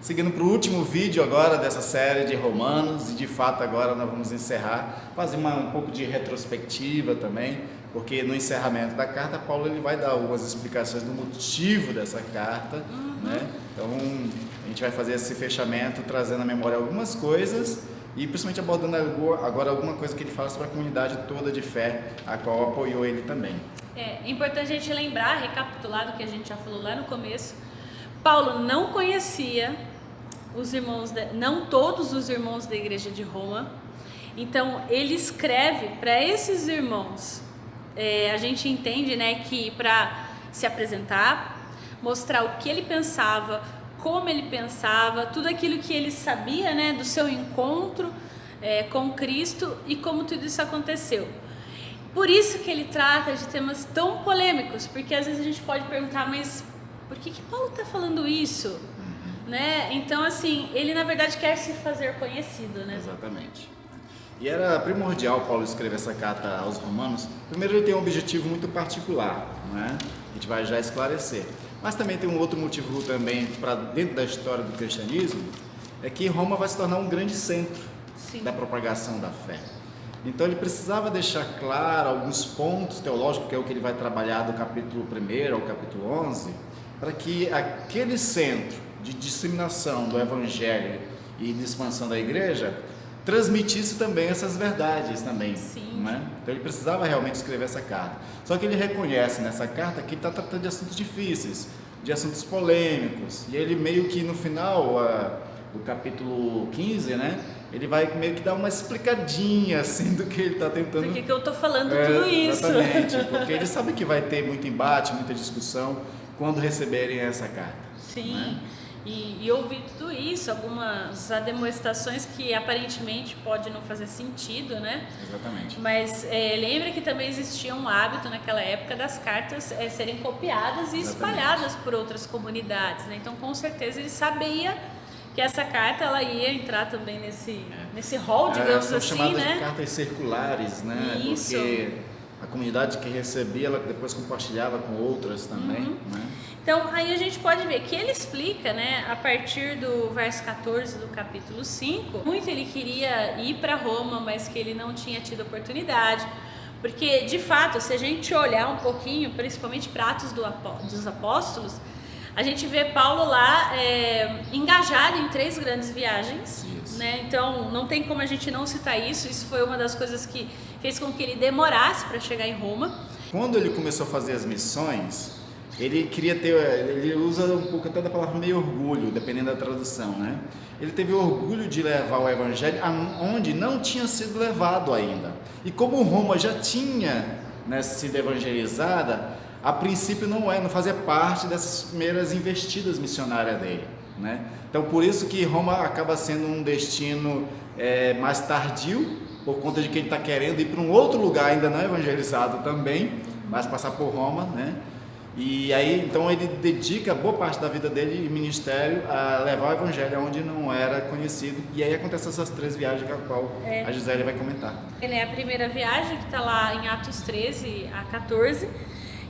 seguindo para o último vídeo agora dessa série de Romanos, e de fato agora nós vamos encerrar, fazer um pouco de retrospectiva também, porque no encerramento da carta, Paulo ele vai dar algumas explicações do motivo dessa carta, né? Então a gente vai fazer esse fechamento, trazendo à memória algumas coisas, e principalmente abordando agora alguma coisa que ele fala sobre a comunidade toda de fé, a qual apoiou ele também. É importante a gente lembrar, recapitular do que a gente já falou lá no começo. Paulo não conhecia os irmãos, não todos os irmãos da igreja de Roma, então ele escreve para esses irmãos. A gente entende, né, que para se apresentar, mostrar o que ele pensava, como ele pensava, tudo aquilo que ele sabia, né, do seu encontro com Cristo e como tudo isso aconteceu. Por isso que ele trata de temas tão polêmicos, porque às vezes a gente pode perguntar, mas por que Paulo está falando isso? Né? Então, assim, ele na verdade quer se fazer conhecido, né? Exatamente. E era primordial Paulo escrever essa carta aos Romanos. Primeiro, ele tem um objetivo muito particular, né? A gente vai já esclarecer. Mas também tem um outro motivo também para dentro da história do cristianismo, é que Roma vai se tornar um grande centro da propagação da fé. Então ele precisava deixar claro alguns pontos teológicos, que é o que ele vai trabalhar do capítulo 1 ao capítulo 11, para que aquele centro de disseminação do evangelho e de expansão da igreja transmitisse também essas verdades também, né? Então ele precisava realmente escrever essa carta. Só que ele reconhece nessa carta que ele está tratando de assuntos difíceis, de assuntos polêmicos, e ele meio que no final do capítulo 15, né, ele vai meio que dar uma explicadinha assim do que ele está tentando. Por que eu estou falando tudo isso? Exatamente, porque ele sabe que vai ter muito embate, muita discussão quando receberem essa carta. Sim, né? E ouvir tudo isso, algumas demonstrações que aparentemente pode não fazer sentido, né? Exatamente. Mas lembre que também existia um hábito naquela época das cartas serem copiadas e espalhadas por outras comunidades, né? Então, com certeza, ele sabia que essa carta ela ia entrar também nesse rol, digamos são assim, chamadas né? de cartas circulares, né? Isso. Porque a comunidade que recebia, ela depois compartilhava com outras também, né? Então, aí a gente pode ver que ele explica, né, a partir do verso 14 do capítulo 5, muito ele queria ir para Roma, mas que ele não tinha tido oportunidade, porque, de fato, se a gente olhar um pouquinho, principalmente para Atos dos Apóstolos, a gente vê Paulo lá engajado em 3 grandes viagens, né? Então não tem como a gente não citar isso foi uma das coisas que fez com que ele demorasse para chegar em Roma. Quando ele começou a fazer as missões, ele queria ele usa um pouco até da palavra meio orgulho, dependendo da tradução, né? Ele teve orgulho de levar o evangelho onde não tinha sido levado ainda. E como Roma já tinha, né, sido evangelizada, a princípio não fazia parte dessas primeiras investidas missionárias dele, né? Então por isso que Roma acaba sendo um destino mais tardio, por conta de que ele está querendo ir para um outro lugar ainda não evangelizado também, mas passar por Roma, né? E aí então ele dedica boa parte da vida dele e ministério a levar o evangelho onde não era conhecido, e aí acontecem essas 3 viagens a qual a Gisele vai comentar. A primeira viagem que está lá em Atos 13 a 14,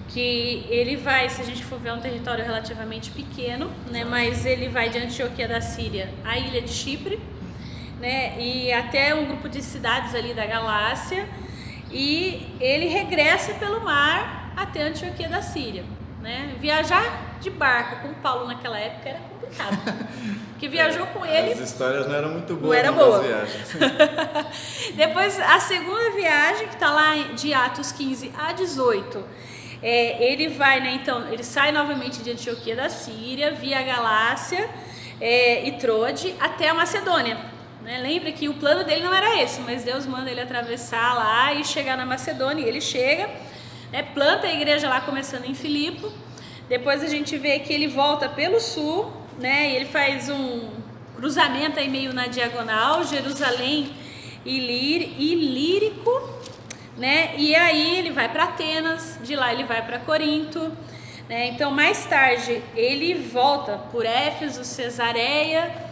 que ele vai, se a gente for ver, um território relativamente pequeno, né, mas ele vai de Antioquia da Síria à ilha de Chipre, né, e até um grupo de cidades ali da Galácia, e ele regressa pelo mar até Antioquia da Síria, né? Viajar de barco com Paulo naquela época era complicado, porque viajou com ele. As histórias não eram muito boas. Não era boa. Viagens. Depois a segunda viagem, que está lá de Atos 15 a 18, ele vai, né? Então ele sai novamente de Antioquia da Síria via Galácia e Troade até a Macedônia. Né? Lembra que o plano dele não era esse, mas Deus manda ele atravessar lá e chegar na Macedônia, e ele chega, planta a igreja lá, começando em Filipe. Depois a gente vê que ele volta pelo sul, né? E ele faz um cruzamento aí meio na diagonal, Jerusalém e Ilírico, né? E aí ele vai para Atenas, de lá ele vai para Corinto, né? Então mais tarde ele volta por Éfeso, Cesareia,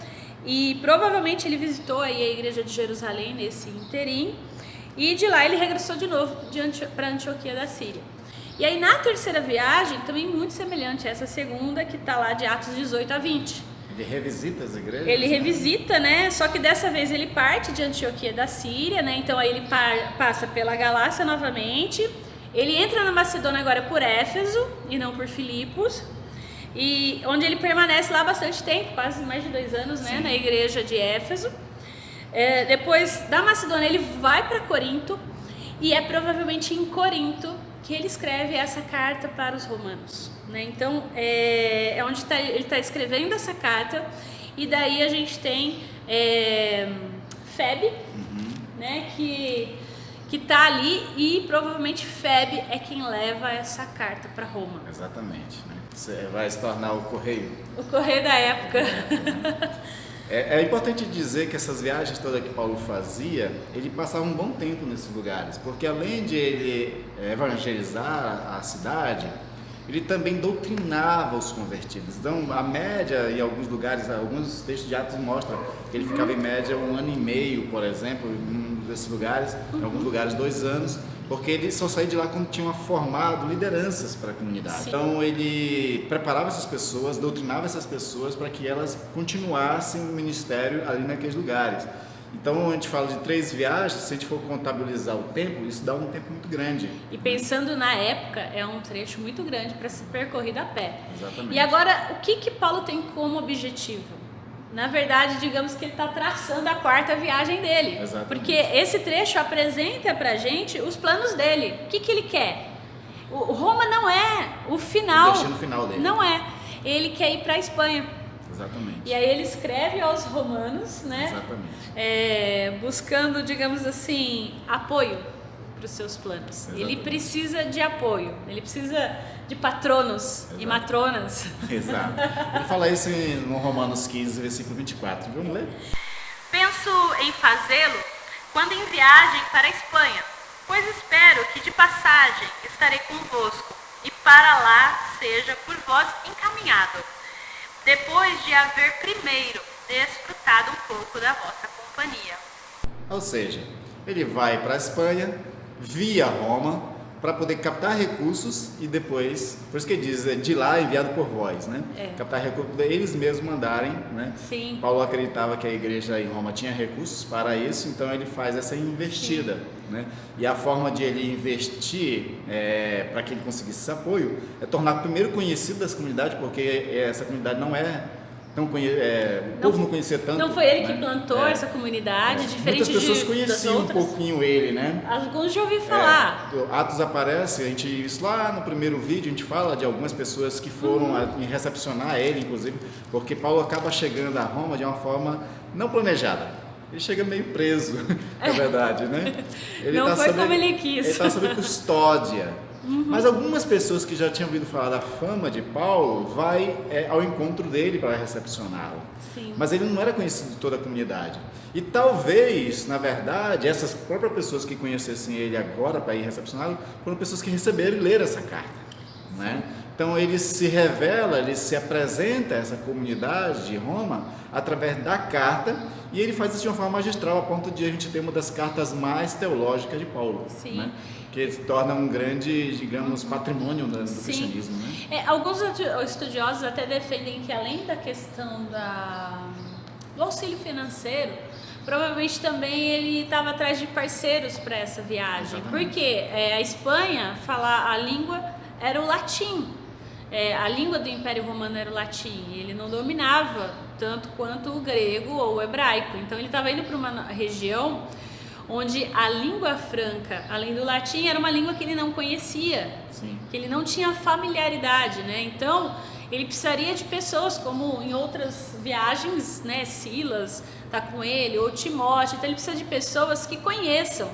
e provavelmente ele visitou aí a igreja de Jerusalém nesse interim, e de lá ele regressou de novo para Antioquia da Síria. E aí na terceira viagem, também muito semelhante a essa segunda, que está lá de Atos 18 a 20. Ele revisita as igrejas? Ele revisita, né? Só que dessa vez ele parte de Antioquia da Síria, né? Então aí ele passa pela Galácia novamente. Ele entra na Macedônia agora por Éfeso e não por Filipos. E onde ele permanece lá bastante tempo, quase mais de 2 anos, né? Na igreja de Éfeso. Depois da Macedônia ele vai para Corinto. E é provavelmente em Corinto que ele escreve essa carta para os romanos, né? Então, é onde ele está escrevendo essa carta, e daí a gente tem Febe, né, que está ali, e provavelmente Febe é quem leva essa carta para Roma. Exatamente, né? Você vai se tornar o correio. O correio da época. É importante dizer que essas viagens todas que Paulo fazia, ele passava um bom tempo nesses lugares, porque além de ele evangelizar a cidade, ele também doutrinava os convertidos. Então, a média, em alguns lugares, alguns textos de Atos mostram que ele ficava em média 1 ano e meio, por exemplo, em um desses lugares, em alguns lugares 2 anos, porque ele só saía de lá quando tinha formado lideranças para a comunidade. Sim. Então ele preparava essas pessoas, doutrinava essas pessoas para que elas continuassem o ministério ali naqueles lugares. Então a gente fala de 3 viagens, se a gente for contabilizar o tempo, isso dá um tempo muito grande. E pensando na época, é um trecho muito grande para ser percorrido a pé. Exatamente. E agora, o que Paulo tem como objetivo? Na verdade, digamos que ele está traçando a 4ª viagem dele. Exatamente. Porque esse trecho apresenta pra gente os planos dele. O que ele quer? O Roma não é o final. O destino final dele. Não é. Ele quer ir para a Espanha. Exatamente. E aí ele escreve aos romanos, né? Exatamente. Buscando, digamos assim, apoio para os seus planos. Exatamente. Ele precisa de apoio. Ele precisa de patronos. Exato. E matronas. Exato. Ele fala isso no Romanos 15, versículo 24. Vamos ler? Penso em fazê-lo quando em viagem para a Espanha, pois espero que de passagem estarei convosco e para lá seja por vós encaminhado, depois de haver primeiro desfrutado um pouco da vossa companhia. Ou seja, ele vai para a Espanha via Roma para poder captar recursos e depois, por isso que ele diz, de lá enviado por vós, né? Captar recursos, eles mesmos mandarem, né? Sim. Paulo acreditava que a igreja em Roma tinha recursos para isso, então ele faz essa investida, né? E a forma de ele investir para que ele conseguisse esse apoio é tornar primeiro conhecido dessa comunidade, porque essa comunidade não é tão o povo não conhecia tanto. Não foi ele que plantou essa comunidade, diferente muitas pessoas conheciam um pouquinho ele, né? Alguns já ouvi falar. Atos aparece, a gente isso lá no primeiro vídeo, a gente fala de algumas pessoas que foram recepcionar ele, inclusive, porque Paulo acaba chegando a Roma de uma forma não planejada. Ele chega meio preso, na verdade, né? Ele não foi como ele quis. Ele está sob custódia. Mas algumas pessoas que já tinham ouvido falar da fama de Paulo vai ao encontro dele para recepcioná-lo. Mas ele não era conhecido de toda a comunidade. E talvez, na verdade, essas próprias pessoas que conhecessem ele agora para ir recepcioná-lo foram pessoas que receberam e leram essa carta, né? Então ele se revela, ele se apresenta a essa comunidade de Roma através da carta, e ele faz isso de uma forma magistral, a ponto de a gente ter uma das cartas mais teológicas de Paulo, né? Que ele se torna um grande, digamos, patrimônio do cristianismo, né? Alguns estudiosos até defendem que além da questão do auxílio financeiro, provavelmente também ele estava atrás de parceiros para essa viagem. Exatamente. Porque a Espanha, a língua era o latim. A língua do Império Romano era o latim, ele não dominava tanto quanto o grego ou o hebraico. Então ele estava indo para uma região onde a língua franca, além do latim, era uma língua que ele não conhecia, que ele não tinha familiaridade, né? Então ele precisaria de pessoas, como em outras viagens, né? Silas está com ele, ou Timóteo. Então ele precisa de pessoas que conheçam,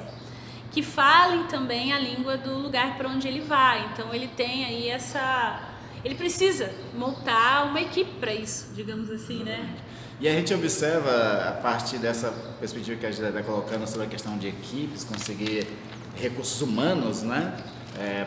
que falem também a língua do lugar para onde ele vai. Então ele tem aí ele precisa montar uma equipe para isso, digamos assim, né? E a gente observa, a partir dessa perspectiva que a gente está colocando sobre a questão de equipes, conseguir recursos humanos, né,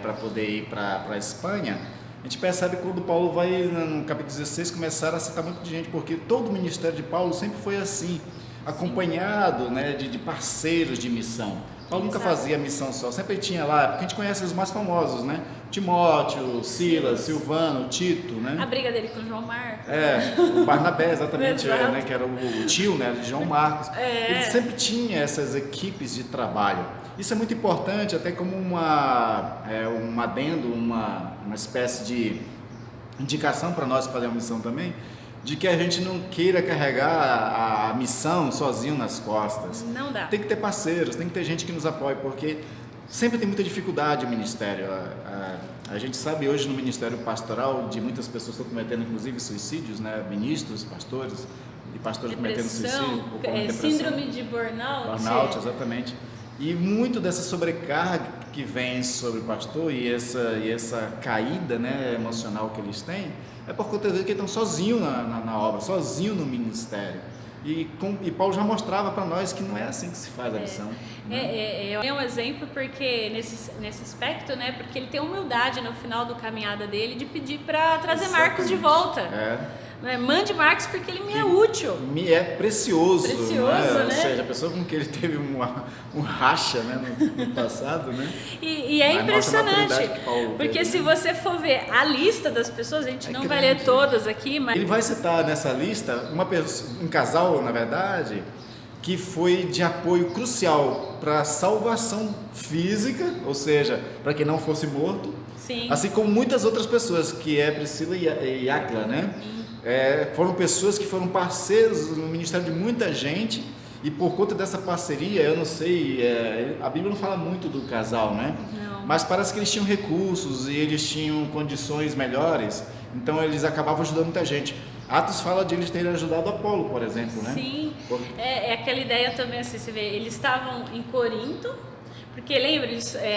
para poder ir para a Espanha, a gente percebe que quando Paulo vai, no capítulo 16, começar a citar muito de gente, porque todo o ministério de Paulo sempre foi assim, acompanhado, né, de parceiros de missão. Paulo nunca fazia missão só, sempre tinha lá, porque a gente conhece os mais famosos, né? Timóteo, Silas, Silvano, Tito, né? A briga dele com o João Marcos. O Barnabé, exatamente, Exato. né, que era o tio, né, de João Marcos. Ele sempre tinha essas equipes de trabalho. Isso é muito importante, até como um adendo, uma espécie de indicação para nós que fazemos missão também, de que a gente não queira carregar a missão sozinho nas costas. Não dá. Tem que ter parceiros, tem que ter gente que nos apoie, porque sempre tem muita dificuldade o ministério. A gente sabe hoje no ministério pastoral de muitas pessoas que estão cometendo inclusive suicídios, né? Ministros, pastores e pastores cometendo suicídio. Síndrome de burnout. Burnout, exatamente. E muito dessa sobrecarga que vem sobre o pastor e essa caída, né, emocional que eles têm é por conta de que estão sozinhos na obra, sozinhos no ministério. E Paulo já mostrava para nós que não é assim que se faz a missão. É um exemplo porque nesse aspecto, né? Porque ele tem humildade no final do caminhada dele de pedir para trazer Marcos de volta. Mande Marcos porque ele me é útil. Me é precioso, né? Né? Ou seja, a pessoa com que ele teve um racha, né, no passado, né? E é impressionante, porque se você for ver a lista das pessoas, a gente não vai ler todas aqui, mas... Ele vai citar nessa lista um casal, na verdade, que foi de apoio crucial para a salvação física, ou seja, para que não fosse morto. Sim. Assim como muitas outras pessoas, que é Priscila e Áquila, né? Foram pessoas que foram parceiros no ministério de muita gente, e por conta dessa parceria, eu não sei, a Bíblia não fala muito do casal, né? Não. Mas parece que eles tinham recursos e eles tinham condições melhores, então eles acabavam ajudando muita gente. Atos fala de eles terem ajudado Apolo, por exemplo, né? Sim, é aquela ideia também, assim, você vê, eles estavam em Corinto, porque lembra,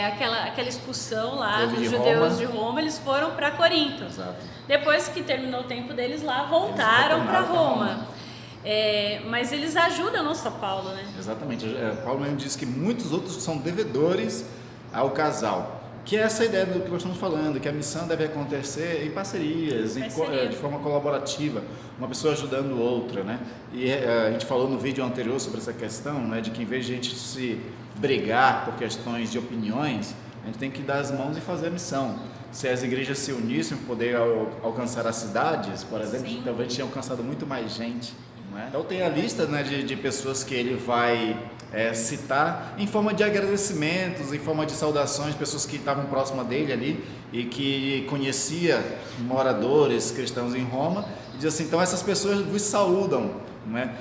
aquela expulsão lá dos judeus de Roma, eles foram para Corinto. Exato. Depois que terminou o tempo deles lá, voltaram para Roma. Mas eles ajudam não só Paulo, né? Exatamente. Paulo mesmo diz que muitos outros são devedores ao casal. Que é essa ideia do que nós estamos falando, que a missão deve acontecer em parcerias, de forma colaborativa, uma pessoa ajudando outra, né? E a gente falou no vídeo anterior sobre essa questão, né, de que em vez de a gente se brigar por questões de opiniões, a gente tem que dar as mãos e fazer a missão. Se as igrejas se unissem para poder alcançar as cidades, por exemplo, Sim. talvez tinha alcançado muito mais gente. Então tem a lista, né, de pessoas que ele vai citar em forma de agradecimentos, em forma de saudações, pessoas que estavam próximas dele ali e que conhecia moradores cristãos em Roma, e diz assim, então essas pessoas vos saúdam, né?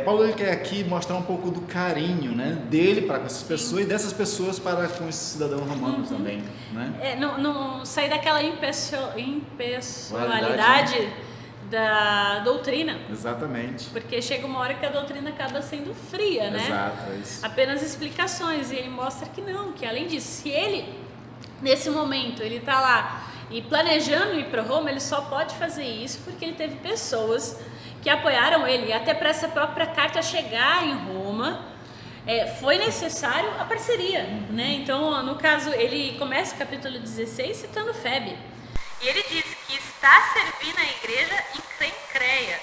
Paulo ele quer aqui mostrar um pouco do carinho, né, dele para com essas pessoas e dessas pessoas para com esses cidadãos romanos também, né? Não sair daquela impessoalidade da doutrina. Exatamente. Porque chega uma hora que a doutrina acaba sendo fria, né? Exato, é isso. Apenas explicações, e ele mostra que não, que além disso, se ele, nesse momento, ele está lá e planejando ir para Roma, ele só pode fazer isso porque ele teve pessoas que apoiaram ele, e até para essa própria carta chegar em Roma, foi necessário a parceria, né? Então, no caso, ele começa o capítulo 16 citando Febe. E ele diz que está servindo a igreja em Creia,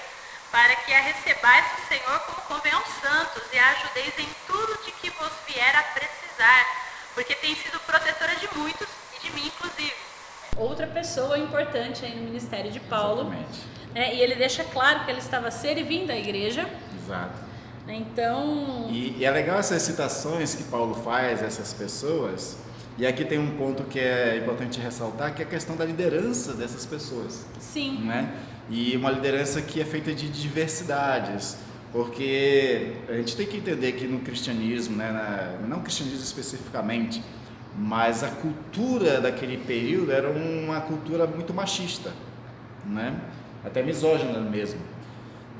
para que a recebais do Senhor como convém aos santos e a ajudeis em tudo de que vos vier a precisar, porque tem sido protetora de muitos e de mim inclusive. Outra pessoa importante aí no ministério de Paulo. Exatamente. E ele deixa claro que ele estava servindo a igreja. Exato. Então... E é legal essas citações que Paulo faz a essas pessoas. E aqui tem um ponto que é importante ressaltar, que é a questão da liderança dessas pessoas. Sim. Né? E uma liderança que é feita de diversidades, porque a gente tem que entender que no cristianismo, né, não o cristianismo especificamente, mas a cultura daquele período era uma cultura muito machista, né? Até misógina mesmo.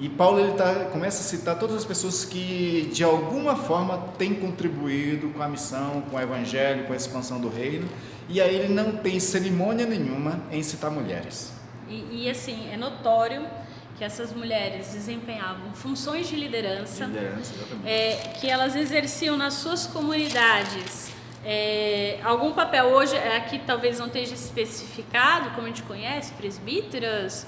E Paulo começa a citar todas as pessoas que de alguma forma têm contribuído com a missão, com o evangelho, com a expansão do reino, e aí ele não tem cerimônia nenhuma em citar mulheres. E assim, é notório que essas mulheres desempenhavam funções de liderança, que elas exerciam nas suas comunidades algum papel. Hoje aqui talvez não esteja especificado, como a gente conhece, presbíteras,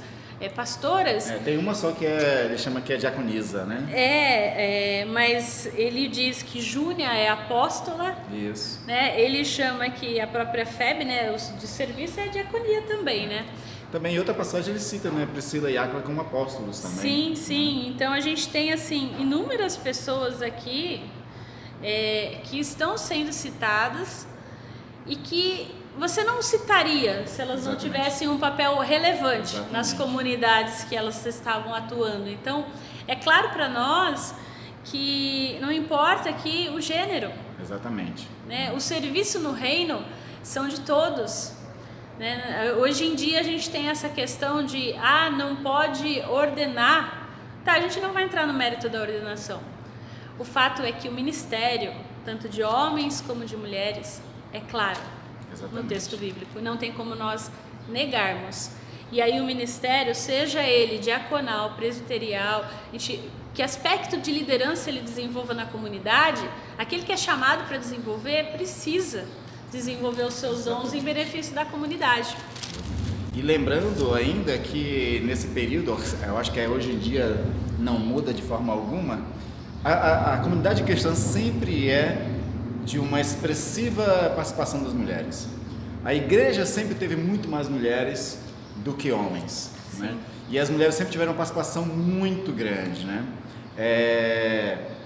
pastoras. Tem uma só que ele chama que é diaconisa, né? Mas ele diz que Júnia é apóstola. Isso. Né? Ele chama que a própria Febe, né, de serviço é diaconia também, né? Também em outra passagem ele cita, né, Priscila e Áquila como apóstolos também. Sim. Então a gente tem assim inúmeras pessoas aqui que estão sendo citadas e que você não citaria se elas não tivessem um papel relevante nas comunidades que elas estavam atuando. Então, é claro para nós que não importa aqui o gênero. Exatamente. Né? O serviço no reino são de todos. Né? Hoje em dia a gente tem essa questão de não pode ordenar. Tá, a gente não vai entrar no mérito da ordenação. O fato é que o ministério, tanto de homens como de mulheres, é claro. Exatamente. No texto bíblico, não tem como nós negarmos. E aí o ministério, seja ele diaconal, presbiterial, que aspecto de liderança ele desenvolva na comunidade, aquele que é chamado para desenvolver precisa desenvolver os seus dons em benefício da comunidade. E lembrando ainda que nesse período, eu acho que hoje em dia não muda de forma alguma, a comunidade cristã sempre é de uma expressiva participação das mulheres. A igreja sempre teve muito mais mulheres do que homens, né? E as mulheres sempre tiveram uma participação muito grande, né?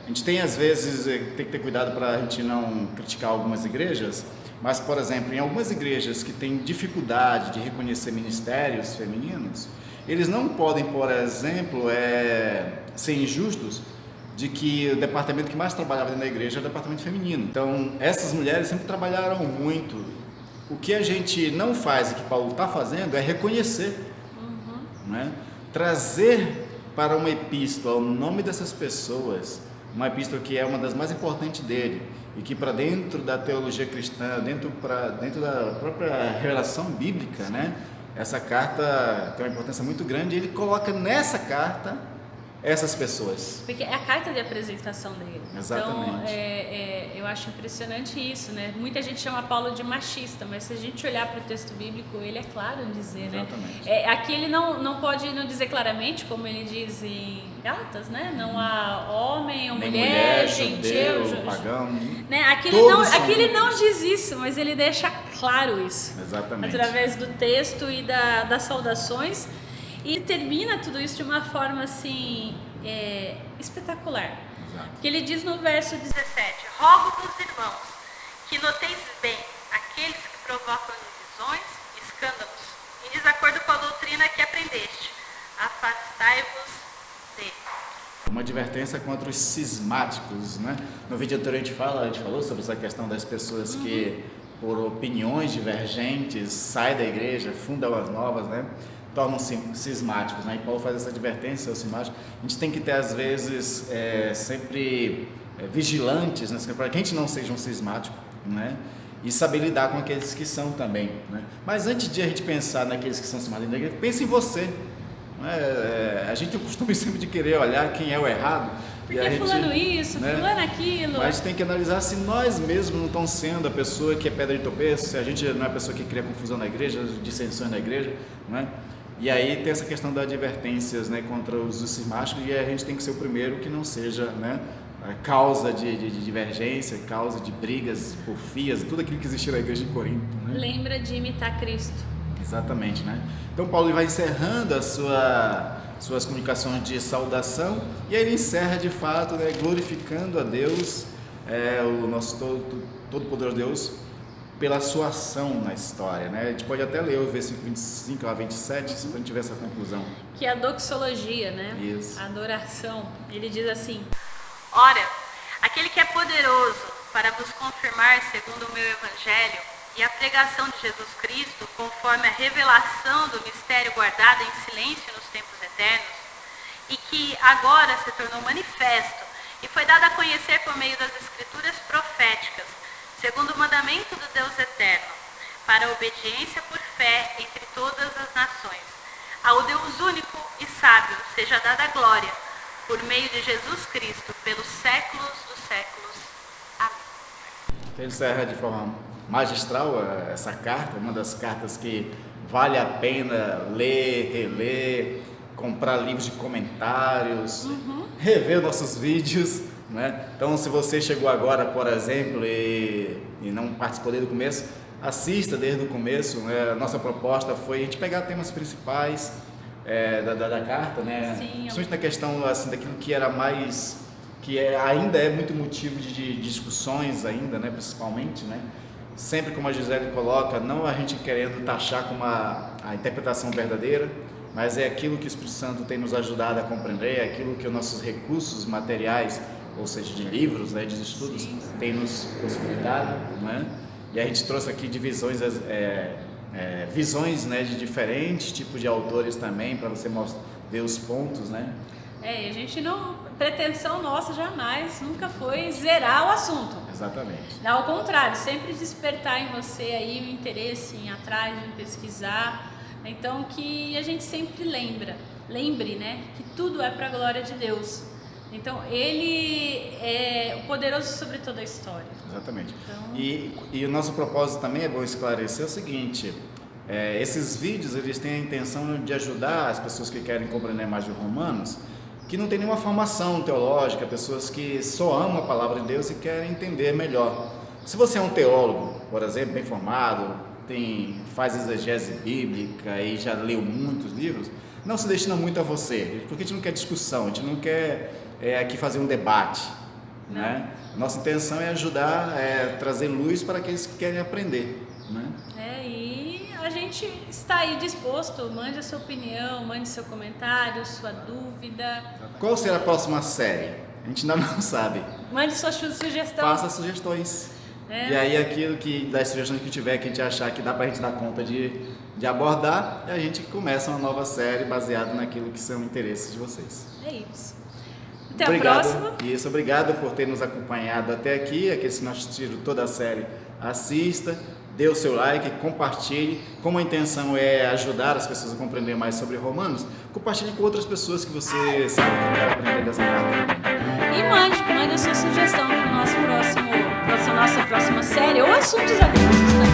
A gente tem às vezes, tem que ter cuidado para a gente não criticar algumas igrejas, mas, por exemplo, em algumas igrejas que têm dificuldade de reconhecer ministérios femininos, eles não podem, por exemplo, ser injustos de que o departamento que mais trabalhava dentro da igreja é o departamento feminino. Então, essas mulheres sempre trabalharam muito. O que a gente não faz e que Paulo está fazendo é reconhecer, né? Trazer para uma epístola o nome dessas pessoas, uma epístola que é uma das mais importantes dele e que para dentro da teologia cristã, dentro da própria revelação bíblica, né? Essa carta tem uma importância muito grande e ele coloca nessa carta essas pessoas. Porque é a carta de apresentação dele. Exatamente. Então, eu acho impressionante isso, né? Muita gente chama Paulo de machista, mas se a gente olhar para o texto bíblico, ele é claro em dizer, exatamente, né? Aqui ele não pode não dizer claramente, como ele diz em Gálatas, né? Não há homem ou mulher, gentil, pagão. Né? Aqui ele não diz isso, mas ele deixa claro isso. Exatamente. Através do texto e das saudações. E termina tudo isso de uma forma assim espetacular. Exato. Que ele diz no verso 17: rogo-vos, irmãos, que noteis bem aqueles que provocam divisões e escândalos, em desacordo com a doutrina que aprendeste. Afastai-vos dele. Uma advertência contra os cismáticos, né? No vídeo anterior a gente falou sobre essa questão das pessoas que, por opiniões divergentes, saem da igreja, fundam as novas, né? Tornam-se cismáticos, né? E Paulo faz essa advertência aos cismáticos. A gente tem que ter, às vezes, sempre vigilantes, né? Para que a gente não seja um cismático, né? E saber lidar com aqueles que são também, né? Mas antes de a gente pensar naqueles que são cismáticos, pense em você. A gente tem o costume sempre de querer olhar quem é o errado. Porque fulano isso, né? Fulano aquilo. Mas a gente tem que analisar se nós mesmos não estamos sendo a pessoa que é pedra de tropeço, se a gente não é a pessoa que cria confusão na igreja, dissensões na igreja, né? E aí tem essa questão das advertências, né, contra os cismáticos, e a gente tem que ser o primeiro que não seja, né, causa de divergência, causa de brigas, porfias, tudo aquilo que existia na igreja de Corinto, né? Lembra de imitar Cristo. Exatamente, né? Então Paulo vai encerrando suas comunicações de saudação, e aí ele encerra de fato, né, glorificando a Deus, o nosso todo-poderoso Deus, pela sua ação na história, né? A gente pode até ler o versículo 25 a 27, se a gente tiver essa conclusão. Que é a doxologia, né? Isso. A adoração. Ele diz assim: ora, aquele que é poderoso para vos confirmar segundo o meu evangelho e a pregação de Jesus Cristo, conforme a revelação do mistério guardado em silêncio nos tempos eternos, e que agora se tornou manifesto e foi dado a conhecer por meio das escrituras proféticas, segundo o mandamento do Deus eterno, para a obediência por fé entre todas as nações. Ao Deus único e sábio seja dada a glória, por meio de Jesus Cristo, pelos séculos dos séculos. Amém. Ele encerra de forma magistral essa carta, uma das cartas que vale a pena ler, reler, comprar livros de comentários, rever nossos vídeos, né? Então, se você chegou agora, por exemplo, e não participou desde o começo, assista desde o começo, né? A nossa proposta foi a gente pegar temas principais da carta, né? Sim, principalmente na questão assim, daquilo que era mais, ainda é muito motivo de discussões ainda, né? Principalmente, né? Sempre como a Gisele coloca, não a gente querendo taxar como a interpretação verdadeira, mas é aquilo que o Espírito Santo tem nos ajudado a compreender, é aquilo que os nossos recursos materiais, ou seja, de livros, né, de estudos, tem nos possibilitado, né? E a gente trouxe aqui divisões, visões, né, de diferentes tipos de autores também, para você ver os pontos, né? A gente não, pretensão nossa jamais, nunca foi zerar o assunto. Exatamente. Ao contrário, sempre despertar em você aí o interesse em ir atrás, em pesquisar. Então, que a gente sempre lembre, né, que tudo é para a glória de Deus. Então, Ele é o poderoso sobre toda a história. Exatamente. Então... E o nosso propósito também é bom esclarecer o seguinte, esses vídeos, eles têm a intenção de ajudar as pessoas que querem compreender mais de Romanos, que não tem nenhuma formação teológica, pessoas que só amam a palavra de Deus e querem entender melhor. Se você é um teólogo, por exemplo, bem formado, faz exegese bíblica e já leu muitos livros, não se destina muito a você, porque a gente não quer discussão, a gente não quer aqui fazer um debate, né? Nossa intenção é ajudar, trazer luz para aqueles que querem aprender, né? E a gente está aí disposto, mande a sua opinião, mande seu comentário, sua dúvida. Qual será a próxima série? A gente ainda não sabe. Mande sua sugestão. Faça sugestões. E aí aquilo das sugestões que tiver, que a gente achar que dá pra gente dar conta de abordar, a gente começa uma nova série baseada naquilo que são interesses de vocês. É isso. Até a próxima. Isso, obrigado por ter nos acompanhado até aqui. Aqueles que não assistiram toda a série, assista, dê o seu like, compartilhe. Como a intenção é ajudar as pessoas a compreender mais sobre Romanos, compartilhe com outras pessoas que você sabe que querem aprender dessa carta também. E mande a sua sugestão para nossa próxima série ou assuntos abertos.